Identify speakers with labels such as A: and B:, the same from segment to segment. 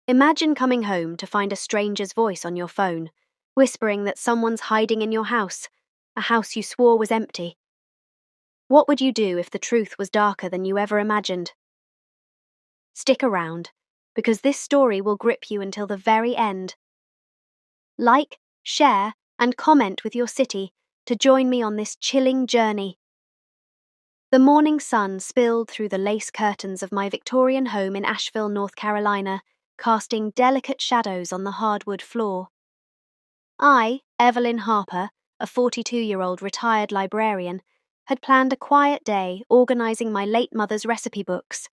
A: Imagine coming home to find a stranger's voice on your phone, whispering that someone's hiding in your house, a house you swore was empty. What would you do if the truth was darker than you ever imagined? Stick around, because this story will grip you until the very end. Like, share, and comment with your city to join me on this chilling journey. The morning sun spilled through the lace curtains of my Victorian home in Asheville, North Carolina, casting delicate shadows on the hardwood floor. I, Evelyn Harper, a 42-year-old retired librarian, had planned a quiet day organising my late mother's recipe books.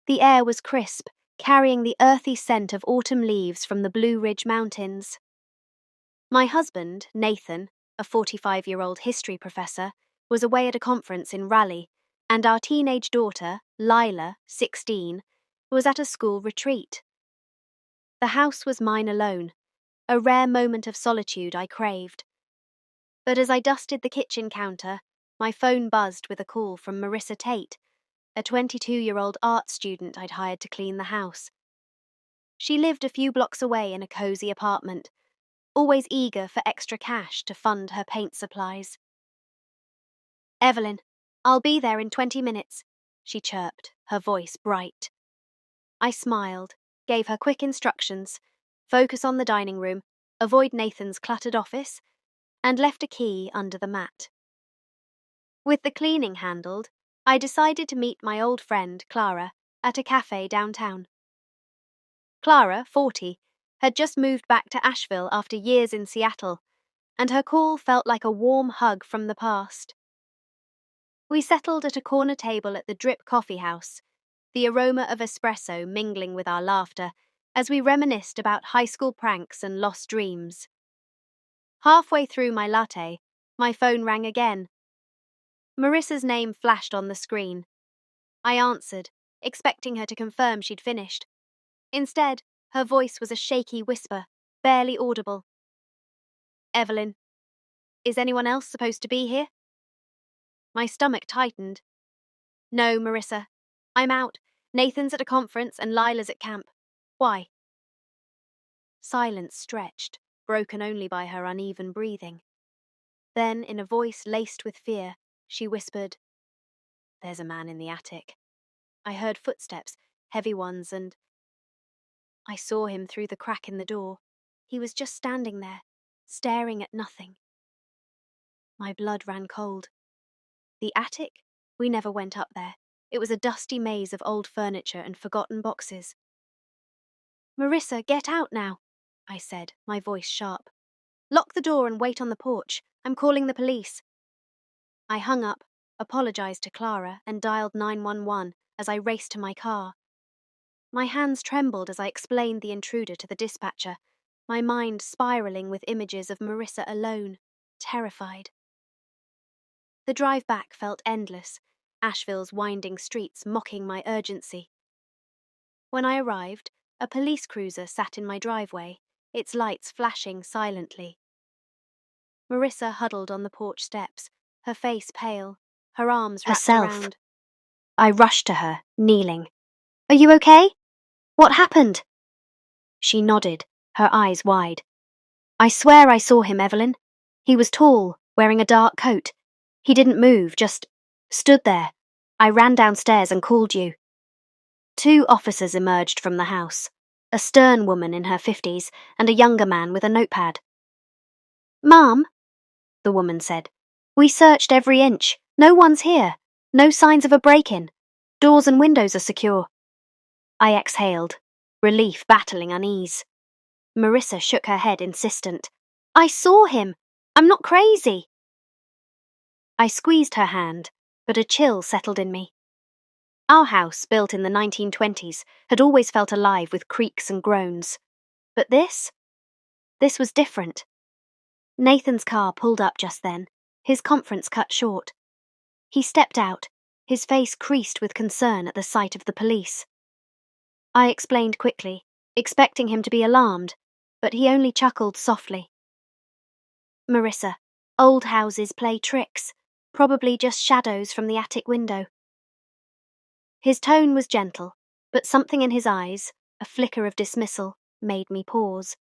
A: The air was crisp, carrying the earthy scent of autumn leaves from the Blue Ridge Mountains. My husband, Nathan, a 45-year-old history professor, was away at a conference in Raleigh, and our teenage daughter, Lila, 16, was at a school retreat. The house was mine alone, a rare moment of solitude I craved. But as I dusted the kitchen counter, my phone buzzed with a call from Marissa Tate, a 22-year-old art student I'd hired to clean the house. She lived a few blocks away in a cozy apartment, always eager for extra cash to fund her paint supplies. "Evelyn, I'll be there in 20 minutes, she chirped, her voice bright. I smiled, gave her quick instructions, focus on the dining room, avoid Nathan's cluttered office, and left a key under the mat. With the cleaning handled, I decided to meet my old friend, Clara, at a cafe downtown. Clara, 40, had just moved back to Asheville after years in Seattle, and her call felt like a warm hug from the past. We settled at a corner table at the Drip Coffee House, the aroma of espresso mingling with our laughter as we reminisced about high school pranks and lost dreams. Halfway through my latte, my phone rang again. Marissa's name flashed on the screen. I answered, expecting her to confirm she'd finished. Instead, her voice was a shaky whisper, barely audible. "Evelyn, is anyone else supposed to be here?" My stomach tightened. "No, Marissa. I'm out. Nathan's at a conference and Lila's at camp. Why?" Silence stretched, broken only by her uneven breathing. Then, in a voice laced with fear, she whispered, "There's a man in the attic." I heard footsteps, heavy ones, and I saw him through the crack in the door. He was just standing there, staring at nothing. My blood ran cold. The attic? We never went up there. It was a dusty maze of old furniture and forgotten boxes. "Marissa, get out now," I said, my voice sharp. "Lock the door and wait on the porch. I'm calling the police." I hung up, apologized to Clara, and dialed 911 as I raced to my car. My hands trembled as I explained the intruder to the dispatcher, my mind spiraling with images of Marissa alone, terrified. The drive back felt endless, Asheville's winding streets mocking my urgency. When I arrived, a police cruiser sat in my driveway, its lights flashing silently. Marissa huddled on the porch steps, her face pale, her arms wrapped around. I rushed to her, kneeling. "Are you okay? What happened?" She nodded, her eyes wide. "I swear I saw him, Evelyn. He was tall, wearing a dark coat. He didn't move, just stood there. I ran downstairs and called you." 2 officers emerged from the house, a stern woman in her 50s and a younger man with a notepad. "Mum," the woman said, "we searched every inch. No one's here. No signs of a break-in. Doors and windows are secure." I exhaled, relief battling unease. Marissa shook her head, insistent. "I saw him. I'm not crazy." I squeezed her hand, but a chill settled in me. Our house, built in the 1920s, had always felt alive with creaks and groans. But this was different. Nathan's car pulled up just then, his conference cut short. He stepped out, his face creased with concern at the sight of the police. I explained quickly, expecting him to be alarmed, but he only chuckled softly. "Marissa, old houses play tricks, probably just shadows from the attic window." His tone was gentle, but something in his eyes, A flicker of dismissal made me pause.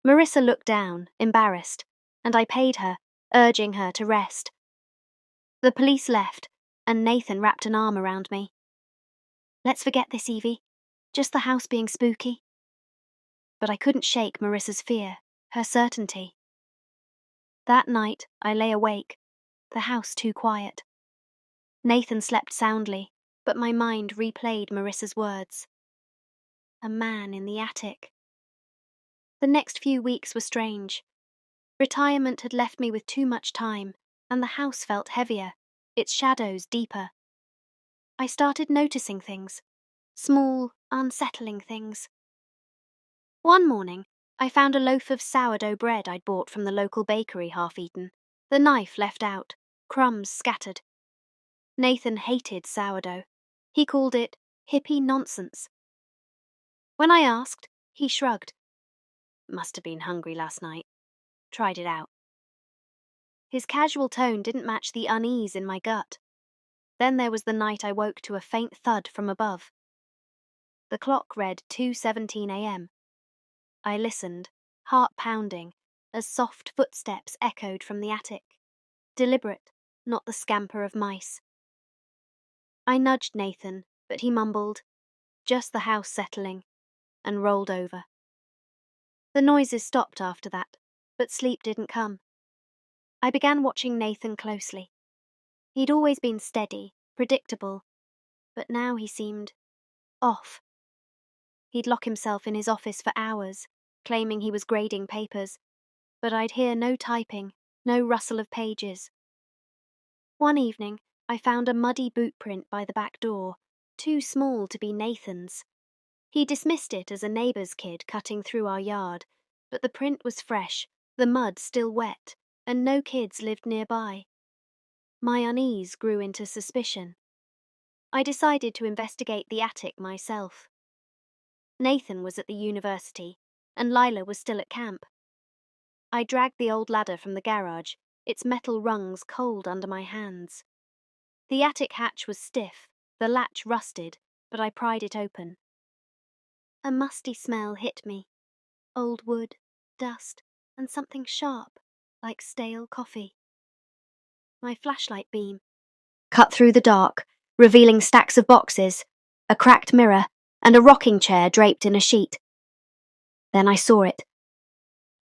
A: Marissa looked down, embarrassed, and I paid her, urging her to rest. The police left, and Nathan wrapped an arm around me. "Let's forget this, Evie. Just the house being spooky." But I couldn't shake Marissa's fear, her certainty. That night, I lay awake, the house too quiet. Nathan slept soundly, but my mind replayed Marissa's words. A man in the attic. The next few weeks were strange. Retirement had left me with too much time, and the house felt heavier, its shadows deeper. I started noticing things, small, unsettling things. One morning, I found a loaf of sourdough bread I'd bought from the local bakery half-eaten, the knife left out, crumbs scattered. Nathan hated sourdough. He called it hippie nonsense. When I asked, he shrugged. "Must have been hungry last night. Tried it out." His casual tone didn't match the unease in my gut. Then there was the night I woke to a faint thud from above. The clock read 2:17 a.m. I listened, heart pounding, as soft footsteps echoed from the attic. Deliberate, not the scamper of mice. I nudged Nathan, but he mumbled, "Just the house settling," and rolled over. The noises stopped after that, but sleep didn't come. I began watching Nathan closely. He'd always been steady, predictable, but now he seemed off. He'd lock himself in his office for hours, claiming he was grading papers, but I'd hear no typing, no rustle of pages. One evening, I found a muddy boot print by the back door, too small to be Nathan's. He dismissed it as a neighbour's kid cutting through our yard, but the print was fresh, the mud still wet, and no kids lived nearby. My unease grew into suspicion. I decided to investigate the attic myself. Nathan was at the university, and Lila was still at camp. I dragged the old ladder from the garage, its metal rungs cold under my hands. The attic hatch was stiff, the latch rusted, but I pried it open. A musty smell hit me. Old wood, dust, and something sharp, like stale coffee. My flashlight beam cut through the dark, revealing stacks of boxes, a cracked mirror, and a rocking chair draped in a sheet. Then I saw it.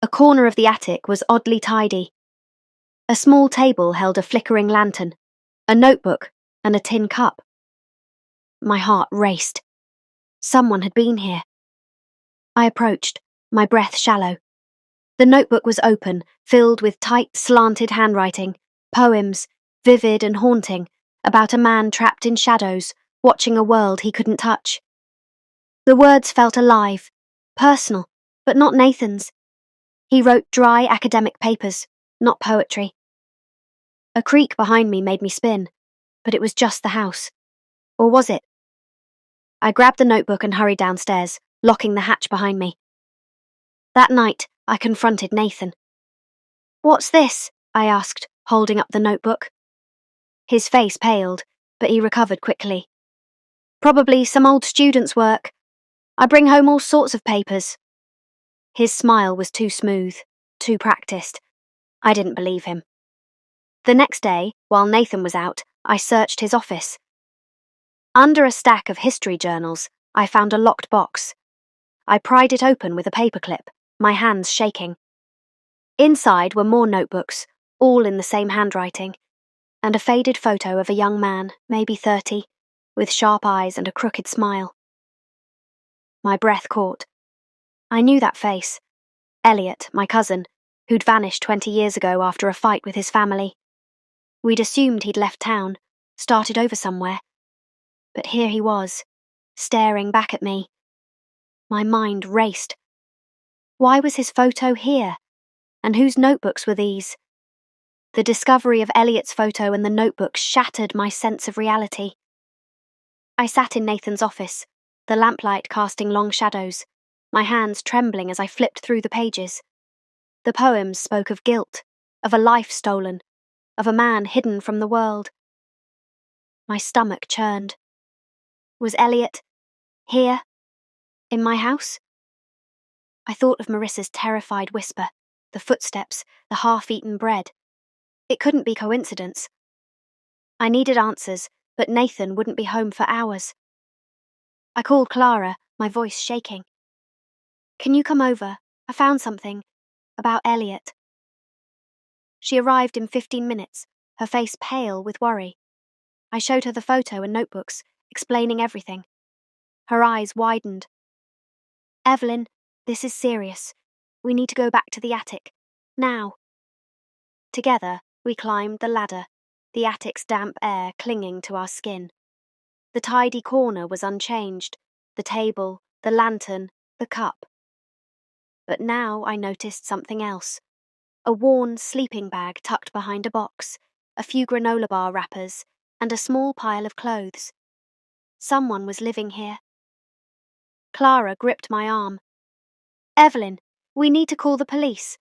A: A corner of the attic was oddly tidy. A small table held a flickering lantern, a notebook, and a tin cup. My heart raced. Someone had been here. I approached, my breath shallow. The notebook was open, filled with tight, slanted handwriting, poems, vivid and haunting, about a man trapped in shadows, watching a world he couldn't touch. The words felt alive, personal, but not Nathan's. He wrote dry academic papers, not poetry. A creak behind me made me spin, but it was just the house. Or was it? I grabbed the notebook and hurried downstairs, locking the hatch behind me. That night, I confronted Nathan. "What's this?" I asked, holding up the notebook. His face paled, but he recovered quickly. "Probably some old student's work. I bring home all sorts of papers." His smile was too smooth, too practiced. I didn't believe him. The next day, while Nathan was out, I searched his office. Under a stack of history journals, I found a locked box. I pried it open with a paperclip, my hands shaking. Inside were more notebooks, all in the same handwriting, and a faded photo of a young man, maybe 30, with sharp eyes and a crooked smile. My breath caught. I knew that face. Elliot, my cousin, who'd vanished 20 years ago after a fight with his family. We'd assumed he'd left town, started over somewhere. But here he was, staring back at me. My mind raced. Why was his photo here? And whose notebooks were these? The discovery of Elliot's photo and the notebook shattered my sense of reality. I sat in Nathan's office, the lamplight casting long shadows, my hands trembling as I flipped through the pages. The poems spoke of guilt, of a life stolen, of a man hidden from the world. My stomach churned. Was Elliot here? In my house? I thought of Marissa's terrified whisper, the footsteps, the half-eaten bread. It couldn't be coincidence. I needed answers, but Nathan wouldn't be home for hours. I called Clara, my voice shaking. Can you come over? I found something. About Elliot. She arrived in 15 minutes, her face pale with worry. I showed her the photo and notebooks, explaining everything. Her eyes widened. Evelyn, this is serious. We need to go back to the attic. Now. Together, we climbed the ladder, the attic's damp air clinging to our skin. The tidy corner was unchanged, the table, the lantern, the cup. But now I noticed something else. A worn sleeping bag tucked behind a box, a few granola bar wrappers, and a small pile of clothes. Someone was living here. Clara gripped my arm. Evelyn, we need to call the police.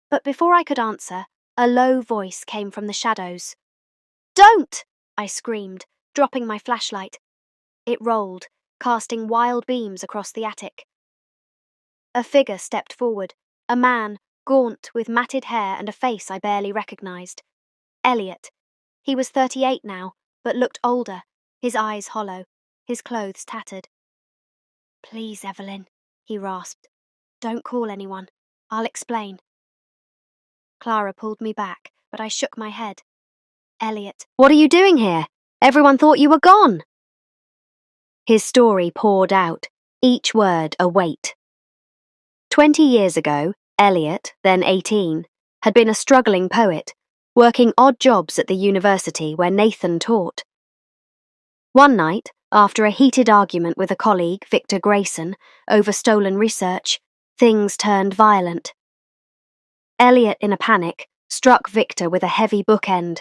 A: But before I could answer, a low voice came from the shadows. Don't! I screamed, dropping my flashlight. It rolled, casting wild beams across the attic. A figure stepped forward, a man, gaunt with matted hair and a face I barely recognized. Elliot. He was 38 now, but looked older, his eyes hollow, his clothes tattered. Please, Evelyn, he rasped. Don't call anyone. I'll explain. Clara pulled me back, but I shook my head. Elliot. What are you doing here? Everyone thought you were gone. His story poured out, each word a weight. 20 years ago, Elliot, then 18, had been a struggling poet, working odd jobs at the university where Nathan taught. One night, after a heated argument with a colleague, Victor Grayson, over stolen research, things turned violent. Elliot, in a panic, struck Victor with a heavy bookend.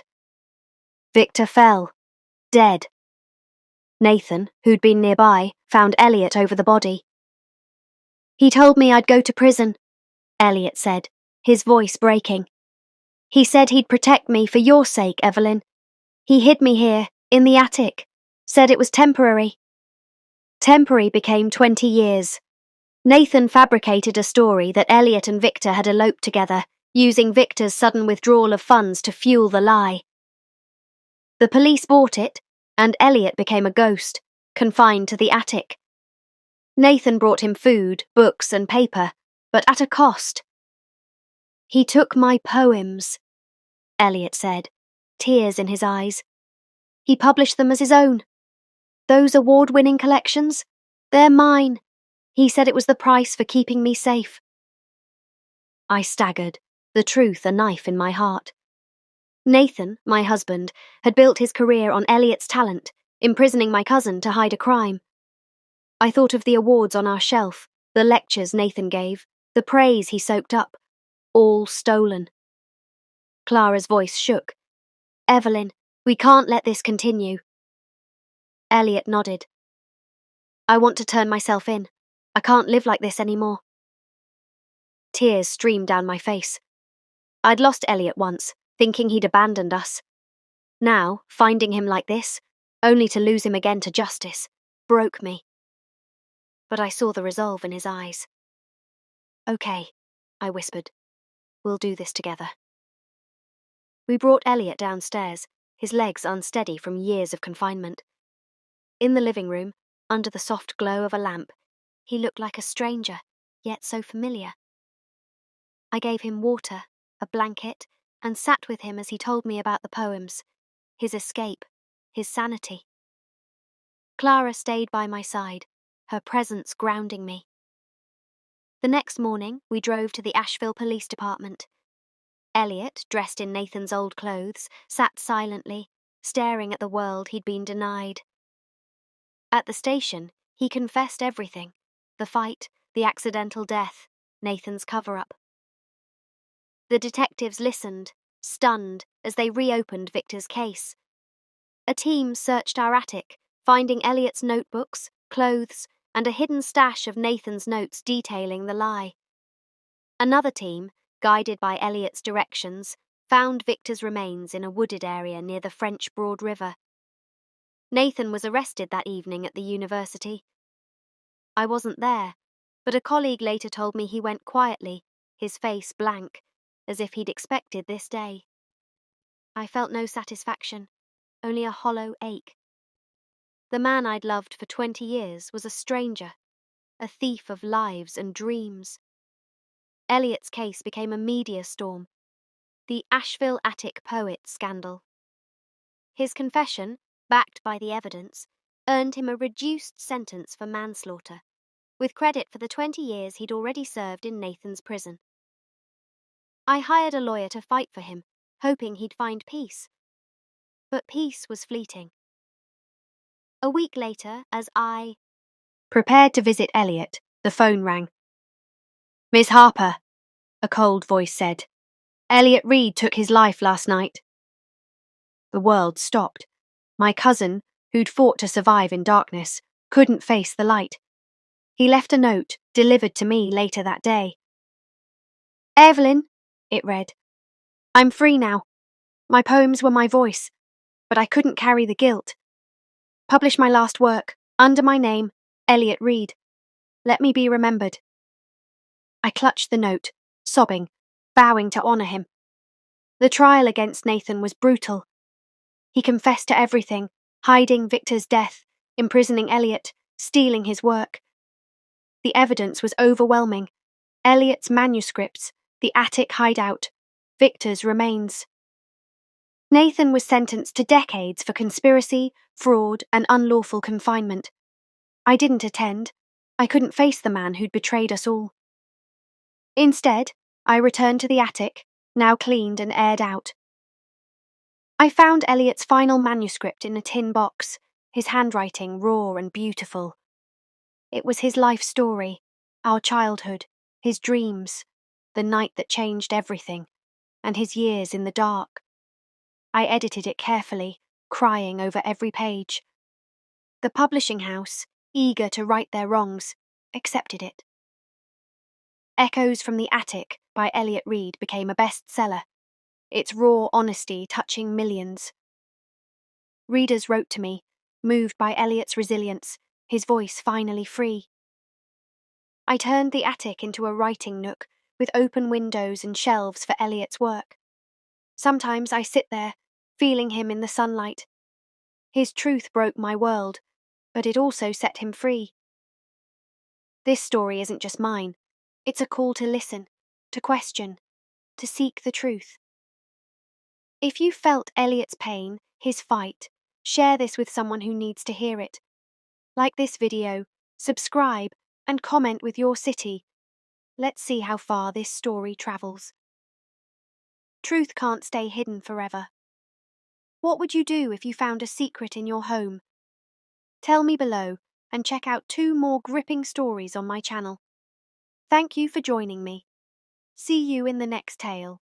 A: Victor fell, dead. Nathan, who'd been nearby, found Elliot over the body. He told me I'd go to prison, Elliot said, his voice breaking. He said he'd protect me for your sake, Evelyn. He hid me here, in the attic, said it was temporary. Temporary became 20 years. Nathan fabricated a story that Elliot and Victor had eloped together, using Victor's sudden withdrawal of funds to fuel the lie. The police bought it, and Elliot became a ghost, confined to the attic. Nathan brought him food, books, and paper, but at a cost. He took my poems, Elliot said, tears in his eyes. He published them as his own. Those award-winning collections, they're mine. He said it was the price for keeping me safe. I staggered, the truth a knife in my heart. Nathan, my husband, had built his career on Elliot's talent, imprisoning my cousin to hide a crime. I thought of the awards on our shelf, the lectures Nathan gave, the praise he soaked up, all stolen. Clara's voice shook. Evelyn, we can't let this continue. Elliot nodded. I want to turn myself in. I can't live like this anymore. Tears streamed down my face. I'd lost Elliot once, thinking he'd abandoned us. Now, finding him like this, only to lose him again to justice, broke me. But I saw the resolve in his eyes. Okay, I whispered. We'll do this together. We brought Elliot downstairs, his legs unsteady from years of confinement. In the living room, under the soft glow of a lamp, he looked like a stranger, yet so familiar. I gave him water, a blanket, and sat with him as he told me about the poems, his escape, his sanity. Clara stayed by my side, her presence grounding me. The next morning, we drove to the Asheville Police Department. Elliot, dressed in Nathan's old clothes, sat silently, staring at the world he'd been denied. At the station, he confessed everything, the fight, the accidental death, Nathan's cover-up. The detectives listened, stunned, as they reopened Victor's case. A team searched our attic, finding Elliot's notebooks, clothes, and a hidden stash of Nathan's notes detailing the lie. Another team, guided by Elliot's directions, found Victor's remains in a wooded area near the French Broad River. Nathan was arrested that evening at the university. I wasn't there, but a colleague later told me he went quietly, his face blank, as if he'd expected this day. I felt no satisfaction, only a hollow ache. The man I'd loved for 20 years was a stranger, a thief of lives and dreams. Elliot's case became a media storm, the Asheville attic poet scandal. His confession, backed by the evidence, earned him a reduced sentence for manslaughter, with credit for the 20 years he'd already served in Nathan's prison. I hired a lawyer to fight for him, hoping he'd find peace. But peace was fleeting. A week later, as I prepared to visit Elliot, the phone rang. "Miss Harper," a cold voice said. "Elliot Reed took his life last night." The world stopped. My cousin, who'd fought to survive in darkness, couldn't face the light. He left a note, delivered to me later that day. "Evelyn," it read, "I'm free now. My poems were my voice, but I couldn't carry the guilt. Publish my last work, under my name, Elliot Reed. Let me be remembered." I clutched the note, sobbing, vowing to honour him. The trial against Nathan was brutal. He confessed to everything, hiding Victor's death, imprisoning Elliot, stealing his work. The evidence was overwhelming. Elliot's manuscripts, the attic hideout, Victor's remains. Nathan was sentenced to decades for conspiracy, fraud, and unlawful confinement. I didn't attend. I couldn't face the man who'd betrayed us all. Instead, I returned to the attic, now cleaned and aired out. I found Elliot's final manuscript in a tin box, his handwriting raw and beautiful. It was his life story, our childhood, his dreams, the night that changed everything, and his years in the dark. I edited it carefully, crying over every page. The publishing house, eager to right their wrongs, accepted it. Echoes from the Attic by Elliot Reed became a bestseller, its raw honesty touching millions. Readers wrote to me, moved by Elliot's resilience, his voice finally free. I turned the attic into a writing nook with open windows and shelves for Elliot's work. Sometimes I sit there, feeling him in the sunlight. His truth broke my world, but it also set him free. This story isn't just mine. It's a call to listen, to question, to seek the truth. If you felt Elliot's pain, his fight, share this with someone who needs to hear it. Like this video, subscribe, and comment with your city. Let's see how far this story travels. Truth can't stay hidden forever. What would you do if you found a secret in your home? Tell me below, and check out 2 more gripping stories on my channel. Thank you for joining me. See you in the next tale.